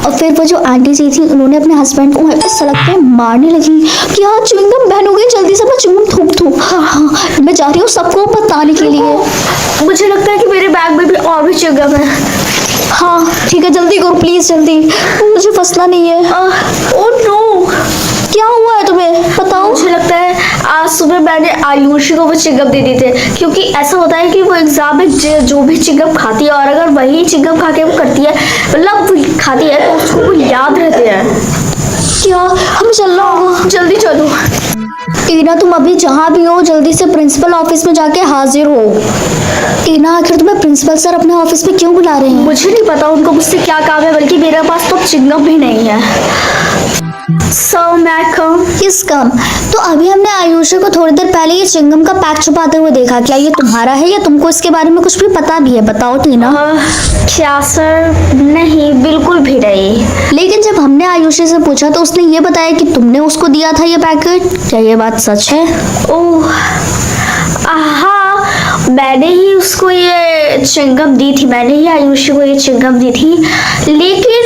और फिर वो जो आंटी जी थी उन्होंने अपने हस्बैंड को वहीं पे सड़क पे मारने लगी कि हाँ च्युइंगम बैन हो गई, जल्दी से मैं च्युइंगम थूक दूँ। हाँ, मैं जा रही हूँ सबको बताने के लिए। मुझे लगता है कि मेरे बैग में भी और भी च्युइंगम है। हाँ ठीक है, जल्दी करो प्लीज, जल्दी, मुझे फंसना नहीं है। ओह नो, क्या हुआ है तुम्हें, बताओ। मुझे लगता है आज सुबह मैंने आयुषी को वो चिंगम दे दी थे, क्योंकि ऐसा होता है कि वो एग्जाम में जो भी चिंगम खाती है और अगर वही चिंगम खा के वो करती है, मतलब खाती है, तो उसको वो याद रहते हैं। क्या हमें चलना होगा? जल्दी चलो। टीना तुम अभी जहाँ भी हो जल्दी से प्रिंसिपल ऑफिस में जाके हाजिर हो। टीना आखिर तुम्हें प्रिंसिपल सर अपने ऑफिस में क्यों बुला रहे हैं? मुझे नहीं पता उनको मुझसे क्या काम है, बल्कि मेरे पास तो चिंगम भी नहीं है। So मैं कम किस काम? तो अभी हमने आयुषी को थोड़ी देर पहले ये चिंगम का पैक छुपाते हुए देखा, क्या ये तुम्हारा है या तुमको इसके बारे में कुछ भी पता भी है? बताओ टीना। क्या सर? नहीं, बिल्कुल भी नहीं। लेकिन जब हमने आयुषी से पूछा तो उसने ये बताया कि तुमने उसको दिया था ये पैकेट, क्या ये बात सच है? ओह हाँ, मैंने ही उसको ये चिंगम दी थी, मैंने ही आयुषी को ये चिंगम दी थी, लेकिन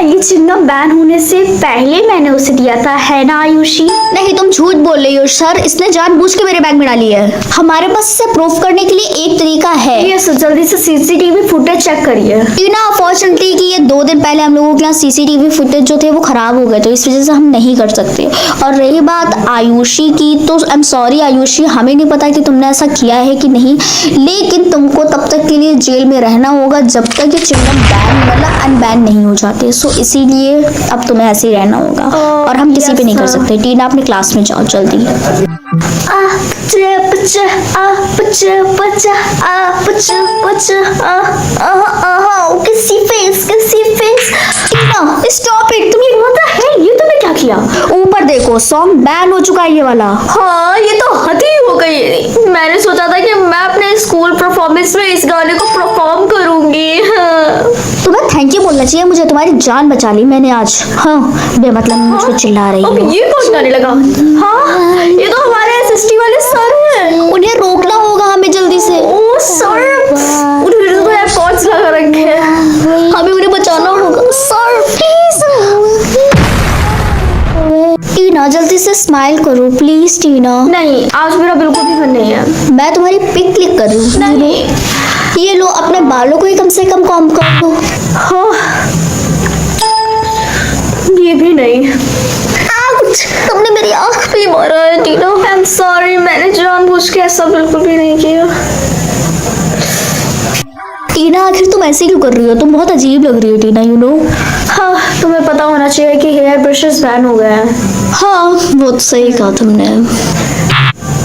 ये चिंगम बैन होने से पहले मैंने उसे दिया था, है ना आयुषी? नहीं, तुम झूठ बोल रही हो सर, इसने जानबूझ के मेरे बैग में डाली है। हमारे पास इसे प्रूफ करने के लिए एक तरीका है। यस, जल्दी से सीसीटीवी फुटेज चेक करिए। टीना अपॉर्चुनिटी कि ये 2 दिन पहले हम लोगों के यहाँ सीसीटीवी फुटेज जो थे वो खराब हो गए, तो इस वजह से हम नहीं कर सकते। और रही बात आयुषी की, तो आई एम सॉरी आयुषी, हमें नहीं पता कि तुमने ऐसा किया है कि नहीं, लेकिन तुमको तब तक के लिए जेल में रहना होगा जब तक ये चिंगम बैन मतलब अनबैन नहीं हो जाते। सो इसीलिए अब तुम्हें ऐसे ही रहना होगा और हम किसी पे नहीं कर सकते। टीना अपने क्लास में जाओ जल्दी। स्टॉप इट, तुम ये होता है, ये तुमने क्या किया? ऊपर देखो, सॉन्ग बैन हो चुका है ये वाला। हाँ, ये तो हद ही हो गई। मैंने सोचा था कि मैं अपने स्कूल परफॉर्मेंस में इस गाने को परफॉर्म करूंगी। तुम्हें थैंक यू बोलना चाहिए, मुझे तुम्हारी जान बचा ली मैंने आज। हाँ, बेमतलब मुझ पे चिल्ला रही अब हो। ये कौन गाने लगा? हाँ, ये तो हमारे एसएसटी वाले सर हैं। उन्हें रोकना होगा हमें जल्दी से। ओ सर, उन्होंने तो एयरपॉड्स लगा रखे हैं, हमें उन्हें बचाना होगा। Sir please. टीना जल्दी से स्माइल करो प्लीज टीना। नहीं, आज मेरा बिल्कुल भी मन नहीं है। मैं तुम्हारी पिक क्लिक कर रही हूँ। नहीं, ये लो, अपने बालों को ही कम से कम कॉम्ब कर दो। हाँ, ये भी नहीं। तुमने मेरी आँख पे मारा है टीना। आई एम सॉरी, मैंने जानबूझ के ऐसा बिल्कुल भी नहीं किया। टीना आखिर तुम ऐसे क्यों कर रही हो? तुम बहुत अजीब लग रही हो टीना, यू नो। हाँ, तुम्हें पता होना चाहिए कि हेयर ब्रशेस बैन हो गए हैं। हाँ, वो तो सही कहा तुमने।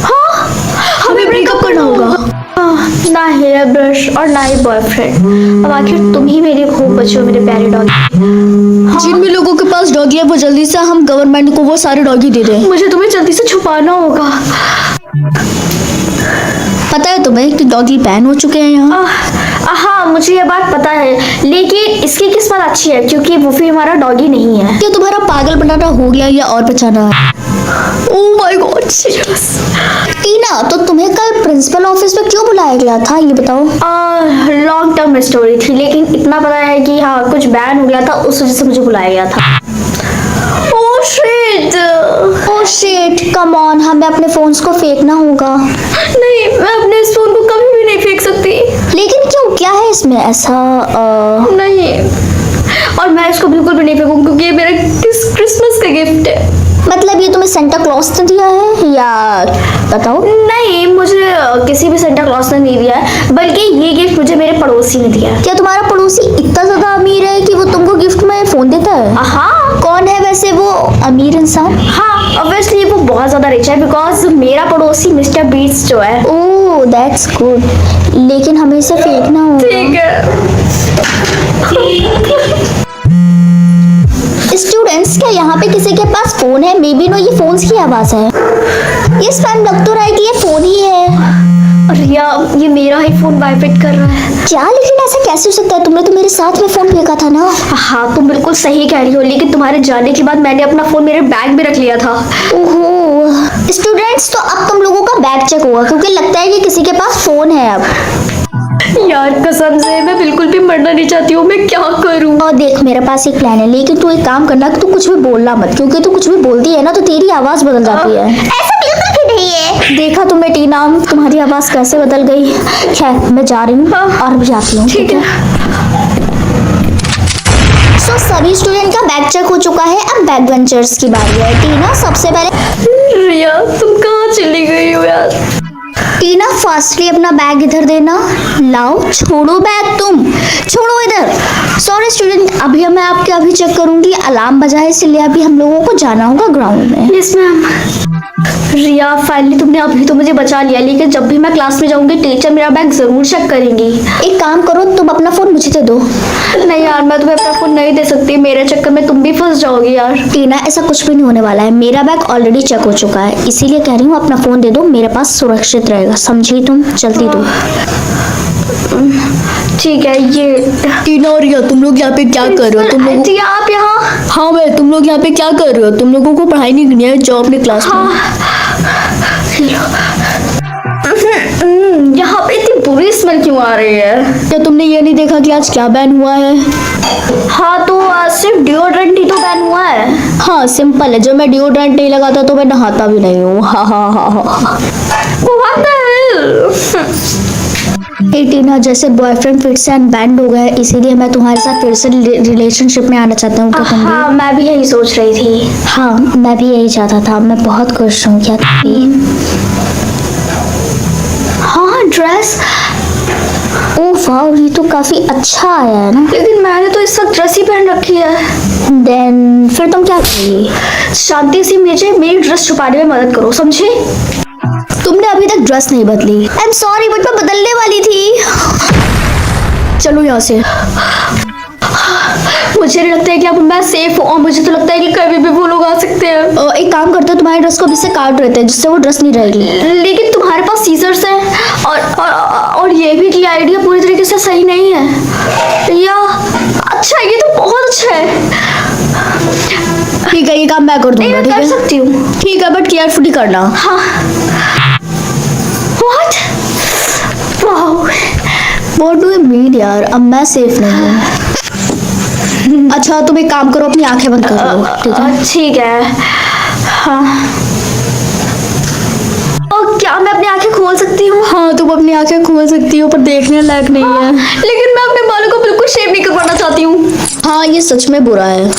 हाँ, हमें ब्रेकअप करना होगा। ना हेयर ब्रश और ना ही बॉयफ्रेंड। अब आखिर तुम ही मेरी खूब बची हो, मेरे प्यारे डॉगी। जिन भी लोगों के पास डॉगी है वो जल्दी से हम गवर्नमेंट को वो सारे डॉगी दे दें। मुझे तुम्हें जल्दी से छुपाना होगा। पता है तुम्हें कि डॉगी बैन हो चुके हैं यहाँ? हाँ, मुझे ये बात पता है, लेकिन इसकी किस्मत अच्छी है क्योंकि वुफी हमारा डॉगी नहीं है। क्या तुम्हारा पागल बनाना हो गया या और बचाना है? Oh my god, serious. Tina, तो तुम्हें कल प्रिंसिपल ऑफिस में क्यों बुलाया गया था ये बताओ? लॉन्ग टर्म स्टोरी थी, लेकिन इतना पता है कि हाँ कुछ बैन हो गया था, उस वजह से मुझे बुलाया गया था। ओह शिट, कम ऑन, हमें अपने फोन्स को फेंकना होगा। नहीं, मैं अपने इस फोन को कभी भी नहीं फेंक सकती। लेकिन क्यों, क्या है इसमें ऐसा? नहीं, और मैं इसको बिल्कुल भी नहीं फेंकूंगी क्योंकि ये मेरा क्रिसमस का गिफ्ट है। मतलब ये तुम्हें सेंटा क्लॉज ने दिया है या बताओ? नहीं, मुझे किसी भी सेंटा क्लॉज ने नहीं दिया है, बल्कि ये गिफ्ट मुझे मेरे पड़ोसी ने दिया है। क्या तुम्हारा पड़ोसी इतना ज्यादा अमीर है कि वो तुमको गिफ्ट में फोन देता है? हाँ। कौन है वैसे वो अमीर इंसान? हाँ, ऑब्वियसली वो बहुत ज्यादा रिच है, बिकॉज मेरा पड़ोसी मिस्टर बीट्स जो है। ओह दैट्स गुड, लेकिन हमें इसे फेंकना होगा। ठीक है। स्टूडेंट्स, क्या यहाँ पे किसी के पास फोन है? मे बी नो, ये फोन्स की आवाज है। इस टाइम लग तो रहा है कि ये फोन ही है। और यार, ये मेरा ही फोन वाइब्रेट कर रहा है। क्या, लेकिन ऐसा कैसे हो सकता है? तुमने तो मेरे साथ में फोन फेंका था ना। हाँ, तुम बिल्कुल सही कह रही हो, लेकिन तुम्हारे जाने के बाद मैंने अपना फोन मेरे बैग में रख लिया था। ओहो स्टूडेंट्स, तो अब तुम लोगों का बैग चेक होगा क्योंकि लगता है कि किसी के पास फोन है अब। यार कसम से मैं बिल्कुल भी मरना नहीं चाहती हूँ, मैं क्या करूँ? और देख मेरे पास एक प्लान है, लेकिन तू एक काम करना कि तू कुछ भी बोलना मत, क्योंकि तू कुछ भी बोलती है ना तो तेरी आवाज बदल जाती है। ऐसा बिल्कुल भी नहीं है। देखा तुमने टीना, तुम्हारी आवाज कैसे बदल गई। खैर मैं जा रही हूँ और भी जाती हूँ। ठीक है। तो सभी स्टूडेंट का बैग चेक हो चुका है, अब बैक बेंचर्स की बारी है। टीना सबसे पहले। रिया तुम कहाँ चली गई हो यार? टीना फास्टली अपना बैग इधर देना। लाओ, छोड़ो बैग, तुम छोड़ो इधर। सॉरी स्टूडेंट, अभी मैं आपके अभी चेक करूंगी, अलार्म बजा है इसलिए अभी हम लोगों को जाना होगा ग्राउंड में। Yes ma'am. रिया फाइनली तुमने अभी तो मुझे बचा लिया, लेकिन जब भी मैं क्लास में जाऊंगी टीचर मेरा बैग जरूर चेक करेंगी। एक काम करो, तुम अपना फोन मुझे दे दो। नहीं यार, मैं तुम्हें अपना फोन नहीं दे सकती, मेरे चक्कर में तुम भी फंस जाओगी यार। टीना ऐसा कुछ भी नहीं होने वाला है, मेरा बैग ऑलरेडी चेक हो चुका है, इसीलिए कह रही हूँ अपना फोन दे दो, मेरे पास सुरक्षित रहेगा, समझी तुम? जल्दी दो। ठीक है। ये टीना और रिया, तुम लोग यहाँ पे क्या कर रहे हो? तुम लोग जी आप यहाँ? हाँ मैं, तुम लोग यहाँ पे क्या कर रहे हो? तुम लोगों को पढ़ाई नहीं करनी है, जाओ अपने क्लास में। यहाँ पे इतनी बुरी स्मेल क्यों आ रही है? क्या तुमने ये नहीं देखा कि आज क्या बैन हुआ है? हाँ तो आज सिर्फ डिओड्रेंट ही तो बैन हुआ है। हाँ सिंपल है, जब मैं डिओड्रेंट नहीं लगाता तो मैं नहाता भी नहीं हूँ। हाँ हाँ हाँ हाँ। What the hell? टीना, जैसे बॉयफ्रेंड फिर से अनबैंड हो गया है, इसीलिए मैं तुम्हारे साथ फिर से रिलेशनशिप में आना चाहता हूँ। तो तुम भी? हाँ मैं भी यही सोच रही थी। हाँ मैं भी यही चाहता था, मैं बहुत खुश हूँ। क्या तुम भी? हाँ ड्रेस, ओह वाह, ये तो काफी अच्छा आया है ना। लेकिन मैंने तो इस वक्त ड्रेस ही पहन रखी है। देन फिर तुम क्या करोगी? शांति से मुझे मेरी ड्रेस छुपाने में मदद करो, समझे? तुमने अभी तक ड्रेस नहीं बदली। आई एम सॉरी बट मैं बदलने वाली थी। चलो यहाँ से। मुझे नहीं लगता है कि अब मैं सेफ हूँ, और मुझे तो लगता है कि कभी भी वो लोग आ सकते हैं। एक काम करते हो, तुम्हारी ड्रेस को अभी से काट रहे थे जिससे वो ड्रेस नहीं रहेगी। लेकिन तुम्हारे पास सीजर्स हैं, और ये भी कि आइडिया पूरी तरीके से सही नहीं है। या अच्छा, ये तो बहुत अच्छा है। ठीक है, ये काम मैं कर नहीं, दूंगा। मैं ठीक कर है सकती हूँ। ठीक है, बट केयरफुली करना। हाँ। What? Wow. What do you mean यार, अब मैं सेफ नहीं हूँ। अच्छा तुम एक काम करो, अपनी आंखें बंद कर लो। ठीक है ठीक है। हाँ। और क्या मैं अपनी आंखें खोल सकती हूँ? हाँ तुम अपनी आंखें खोल सकती हो, पर देखने लायक नहीं है। लेकिन मैं अपने बालों को बिल्कुल शेप नहीं करवाना चाहती हूँ। हाँ ये सच में बुरा है।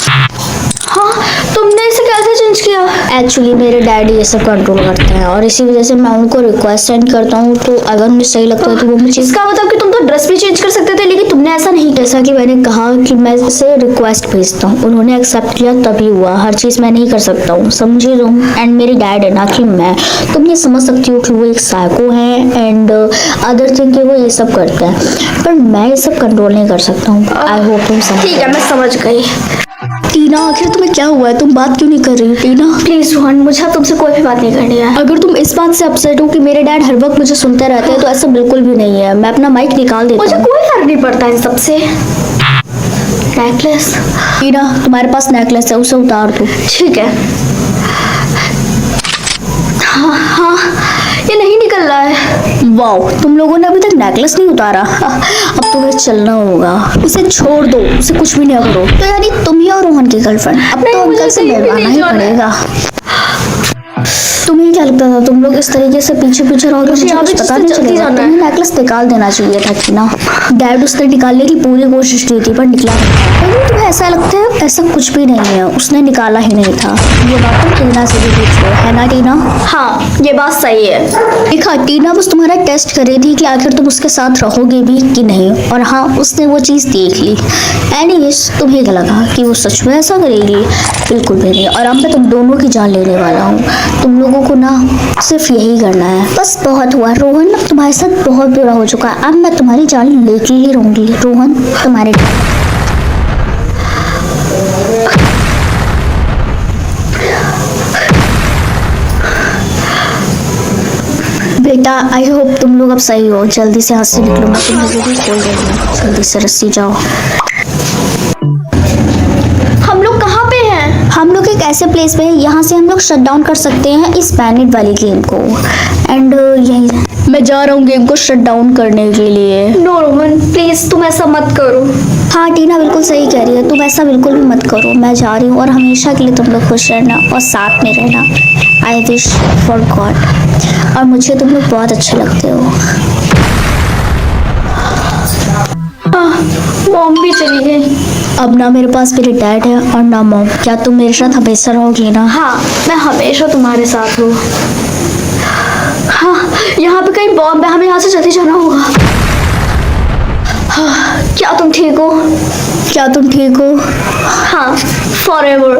हाँ तुमने इसे कैसे चेंज किया? एक्चुअली मेरे डैडी ये सब कंट्रोल करते हैं, और इसी वजह से मैं उनको रिक्वेस्ट सेंड करता हूँ, तो अगर उन्हें सही लगता है तो वो मुझे। इसका मतलब कि तुम तो ड्रेस भी चेंज कर सकते थे, लेकिन तुमने ऐसा नहीं किया। जैसा कि मैंने कहा कि मैं इसे रिक्वेस्ट भेजता हूँ, उन्होंने एक्सेप्ट किया तभी हुआ, हर चीज़ मैं नहीं कर सकता हूँ, समझे तुम? एंड मेरी डैड है ना कि मैं। तुम ये समझ सकती हो कि वो एक साइको है एंड अदर थिंग कि वो ये सब करते हैं, पर मैं ये सब कंट्रोल नहीं कर सकता हूँ। आई होप तुम समझ। ठीक है, मैं समझ गई। टीना आखिर तुम्हें क्या हुआ है? तुम बात क्यों नहीं कर रही हो टीना? प्लीज रोहन, मुझे अब तुमसे कोई भी बात नहीं करनी है। अगर तुम इस बात से अपसेट हो कि मेरे डैड हर वक्त मुझे सुनते रहते हैं, तो ऐसा बिल्कुल भी नहीं है। मैं अपना माइक निकाल देता मुझे हूँ। कोई फर्क नहीं पड़ता इन सबसे। नेकलेस। टीना तुम्हारे पास नेकलेस है, उसे उतार दो। ठीक है। हाँ हाँ, ये नहीं निकल रहा है। वाओ, तुम लोगों ने अभी तक नेकलेस नहीं उतारा। अब तुम्हें चलना होगा। उसे छोड़ दो, उसे कुछ भी नहीं करो। तो यानी तुम ही और रोहन की गर्लफ्रेंड। अब नहीं, तो अंकल मुझे से कहीं भी मिलवाना नहीं ही जाना है। पड़ेगा। तुम्हें क्या लगता था तुम लोग इस तरीके से पीछे पीछे रहोगे, मुझे यहाँ कुछ पे पता जिससे नहीं जल्दी चलेगा। जाना है। तुम्हें नेकलेस निकाल देना चाहिए था कि ना। डैड उसने निकालने की पूरी कोशिश की थी पर निकला नहीं। लेकिन तुम्हें ऐसा लगता है ऐसा कुछ भी नहीं है, उसने निकाला ही नहीं था। ये बात तो टीना से भी पूछो, है ना टीना? हाँ ये बात सही है। देखा, टीना बस तुम्हारा टेस्ट कर रही थी कि आखिर तुम उसके साथ रहोगे भी कि नहीं, और हाँ उसने वो चीज़ देख ली। एनीवेज तुम्हें क्या लगा कि वो सच में ऐसा करेगी? बिल्कुल भी नहीं। और अब मैं तुम दोनों की जान लेने वाला हूँ। तुम लोगों को ना सिर्फ यही करना है। बस बहुत हुआ रोहन, अब तुम्हारे साथ बहुत बुरा हो चुका है। अब मैं तुम्हारी जान लेके ही रहूंगी। रोहन तुम्हारे बेटा, आई होप तुम लोग अब सही हो। जल्दी से हाथ से निकलो, मैं तुम्हें भी खोल रही हूँ। जल्दी से रस्सी जाओ। हम लोग कहाँ पे हैं? हम लोग एक ऐसे प्लेस पे है, यहाँ से हम लोग शट डाउन कर सकते हैं इस बैनेट वाली गेम को। एंड यही मैं जा रहा हूँ गेम को शट डाउन करने के लिए। नो रोहन प्लीज तुम ऐसा मत करो। हाँ टीना बिल्कुल सही कह रही है, तुम ऐसा बिल्कुल भी मत करो। मैं जा रही हूँ और हमेशा के लिए तुम लोग खुश रहना और साथ में रहना। I wish for God. और मुझे तुम लोग बहुत अच्छे लगते हो। मॉम भी चली गई। अब ना मेरे पास मेरे डैड है और ना मॉम। क्या तुम मेरे साथ हमेशा रहोगी ना? हाँ मैं हमेशा तुम्हारे साथ हूँ। हाँ यहाँ पे कहीं बॉम्ब है, हमें यहाँ से जल्दी जाना होगा। हाँ, क्या तुम ठीक हो? क्या तुम ठीक हो? हाँ फॉरएवर।